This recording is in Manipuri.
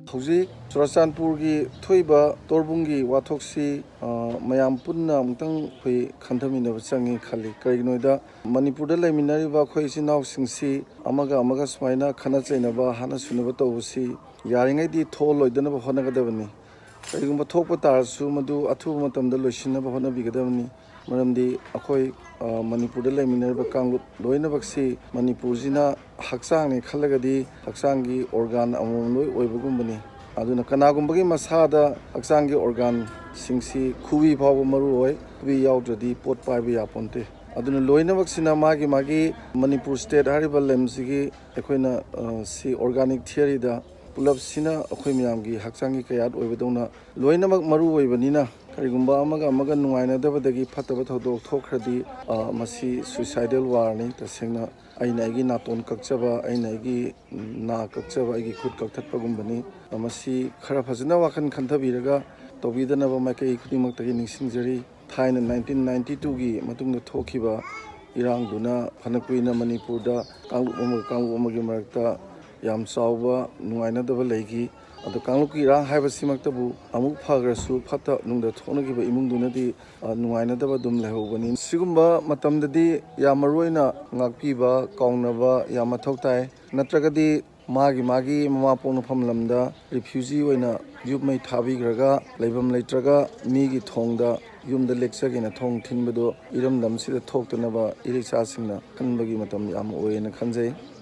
ꯍꯧꯖꯤꯛ ꯆꯨꯔꯆꯥꯟꯄꯨꯔꯒꯤ ꯊꯣꯛꯏꯕ ꯇꯣꯔꯕꯨꯡꯒꯤ ꯋꯥꯊꯣꯛꯁꯤ ꯃꯌꯥꯝ ꯄꯨꯟꯅ ꯑꯃꯨꯛꯇꯪ ꯑꯩꯈꯣꯏ ꯈꯟꯊꯃꯤꯟꯅꯕ ꯆꯪꯉꯤ ꯈꯜꯂꯤ꯫ ꯀꯔꯤꯒꯤꯅꯣꯗ ꯃꯅꯤꯄꯨꯔꯗ ꯂꯩꯃꯤꯟꯅꯔꯤꯕ ꯑꯩꯈꯣꯏ ꯏꯆꯤꯟ ꯏꯅꯥꯎꯁꯤꯡꯁꯤ ꯑꯃꯒ ꯁꯨꯃꯥꯏꯅ ꯈꯠꯅ ꯆꯩꯅꯕ ꯍꯥꯠꯅ ꯁꯨꯅꯕ ꯇꯧꯕꯁꯤ ꯌꯥꯔꯤꯉꯩꯗꯤ ꯊꯣꯛꯍꯜꯂꯣꯏꯗꯅꯕ ꯍꯣꯠꯅꯒꯗꯕꯅꯤ꯫ ꯀꯔꯤꯒꯨꯝꯕ ꯊꯣꯛꯄ ꯇꯥꯔꯁꯨ ꯃꯗꯨ ꯑꯊꯨꯕ ꯃꯇꯝꯗ ꯂꯣꯏꯁꯤꯟꯅꯕ ꯍꯣꯠꯅꯕꯤꯒꯗꯕꯅꯤ꯫ ꯃꯔꯝꯗꯤ ꯑꯩꯈꯣꯏ ꯃꯅꯤꯄꯨꯔꯗ ꯂꯩꯃꯤꯟꯅꯔꯤꯕ ꯀꯥꯡꯂꯨꯞ ꯂꯣꯏꯅꯃꯛꯁꯤ ꯃꯅꯤꯄꯨꯔꯁꯤꯅ ꯍꯛꯆꯥꯡꯅꯤ ꯈꯜꯂꯒꯗꯤ ꯍꯛꯆꯥꯡꯒꯤ ꯑꯣꯔꯒꯥꯟ ꯑꯃꯃꯝ ꯂꯣꯏ ꯑꯣꯏꯕꯒꯨꯝꯕꯅꯤ꯫ ꯑꯗꯨꯅ ꯀꯅꯥꯒꯨꯝꯕꯒꯤ ꯃꯁꯥꯗ ꯍꯛꯆꯥꯡꯒꯤ ꯑꯣꯔꯒꯥꯟꯁꯤꯡꯁꯤ ꯈꯨꯕꯤ ꯐꯥꯎꯕ ꯃꯔꯨ ꯑꯣꯏ꯫ ꯈꯨꯕꯤ ꯌꯥꯎꯗ꯭ꯔꯗꯤ ꯄꯣꯠ ꯄꯥꯏꯕ ꯌꯥꯄꯣꯟꯇꯦ꯫ ꯑꯗꯨꯅ ꯂꯣꯏꯅꯃꯛꯁꯤꯅ ꯃꯥꯒꯤ ꯃꯅꯤꯄꯨꯔ ꯁ꯭ꯇꯦꯠ ꯍꯥꯏꯔꯤꯕ ꯂꯝꯁꯤꯒꯤ ꯑꯩꯈꯣꯏꯅ ꯁꯤ ꯑꯣꯔꯒꯥꯅꯤꯛ ꯊꯤꯑꯣꯔꯤꯗ ꯄꯨꯂꯞꯁꯤꯅ ꯑꯩꯈꯣꯏ ꯃꯌꯥꯝꯒꯤ ꯍꯛꯆꯥꯡꯒꯤ ꯀꯌꯥꯠ ꯑꯣꯏꯕꯗꯧꯅ ꯂꯣꯏꯅꯃꯛ ꯃꯔꯨ ꯑꯣꯏꯕꯅꯤꯅ ꯀꯔꯤꯒꯨꯝꯕ ꯑꯃꯒ ꯅꯨꯡꯉꯥꯏꯅꯗꯕꯗꯒꯤ ꯐꯠꯇꯕ ꯊꯧꯗꯣꯛ ꯊꯣꯛꯈ꯭ꯔꯗꯤ ꯃꯁꯤ ꯁꯨꯏꯁꯥꯏꯗꯦꯜ ꯋꯥꯔꯅꯤ꯫ ꯇꯁꯦꯡꯅ ꯑꯩꯅ ꯑꯩꯒꯤ ꯅꯥꯇꯣꯟ ꯀꯛꯆꯕ, ꯑꯩꯅ ꯑꯩꯒꯤ ꯅꯥ ꯀꯛꯆꯕ, ꯑꯩꯒꯤ ꯈꯨꯠ ꯀꯛꯊꯠꯄꯒꯨꯝꯕꯅꯤ꯫ ꯃꯁꯤ ꯈꯔ ꯐꯖꯅ ꯋꯥꯈꯜ ꯈꯟꯊꯕꯤꯔꯒ ꯇꯧꯕꯤꯗꯅꯕ ꯃꯥꯏꯀꯩ ꯈꯨꯗꯤꯡꯃꯛꯇꯒꯤ ꯅꯤꯡꯁꯤꯡꯖꯔꯤ꯫ ꯊꯥꯏꯅ 1992ꯒꯤ ꯃꯇꯨꯡꯗ ꯊꯣꯛꯈꯤꯕ ꯏꯔꯥꯡꯗꯨꯅ ꯐꯅ ꯀꯨꯏꯅ ꯃꯅꯤꯄꯨꯔꯗ ꯀꯥꯡꯂꯨꯞ ꯑꯃꯒꯤ ꯃꯔꯛꯇ ꯌꯥꯝ ꯆꯥꯎꯕ ꯅꯨꯡꯉꯥꯏꯅꯗꯕ ꯂꯩꯈꯤ꯫ ꯑꯗꯣ ꯀꯥꯡꯂꯨꯞꯀꯤ ꯏꯔꯥꯡ ꯍꯥꯏꯕꯁꯤꯃꯛꯇꯕꯨ ꯑꯃꯨꯛ ꯐꯈ꯭ꯔꯁꯨ ꯐꯠꯇ ꯅꯨꯡꯗ ꯊꯣꯛꯅꯈꯤꯕ ꯏꯃꯨꯡꯗꯨꯅꯗꯤ ꯅꯨꯡꯉꯥꯏꯅꯗꯕ ꯑꯗꯨꯝ ꯂꯩꯍꯧꯕꯅꯤ꯫ ꯁꯤꯒꯨꯝꯕ ꯃꯇꯝꯗꯗꯤ ꯌꯥꯝ ꯃꯔꯨ ꯑꯣꯏꯅ ꯉꯥꯛꯄꯤꯕ, ꯀꯥꯎꯅꯕ ꯌꯥꯝ ꯃꯊꯧ ꯇꯥꯏ꯫ ꯅꯠꯇ꯭ꯔꯒꯗꯤ ꯃꯥꯒꯤ ꯃꯃꯥ ꯄꯣꯛꯅꯐꯝ ꯂꯝꯗ ꯔꯤꯐ꯭ꯌꯨꯖꯤ ꯑꯣꯏꯅ ꯌꯨꯝ ꯃꯩ ꯊꯥꯕꯤꯈ꯭ꯔꯒ ꯂꯩꯐꯝ ꯂꯩꯇ꯭ꯔꯒ ꯃꯤꯒꯤ ꯊꯣꯡꯗ ꯌꯨꯝꯗ ꯂꯦꯛꯆꯒꯦꯅ ꯊꯣꯡ ꯊꯤꯟꯕꯗꯣ ꯏꯔꯝꯗꯝꯁꯤꯗ ꯊꯣꯛꯇꯅꯕ ꯏꯔꯩꯆꯥꯁꯤꯡꯅ ꯈꯟꯕꯒꯤ ꯃꯇꯝ ꯌꯥꯝ ꯑꯣꯏꯌꯦꯅ ꯈꯟꯖꯩ꯫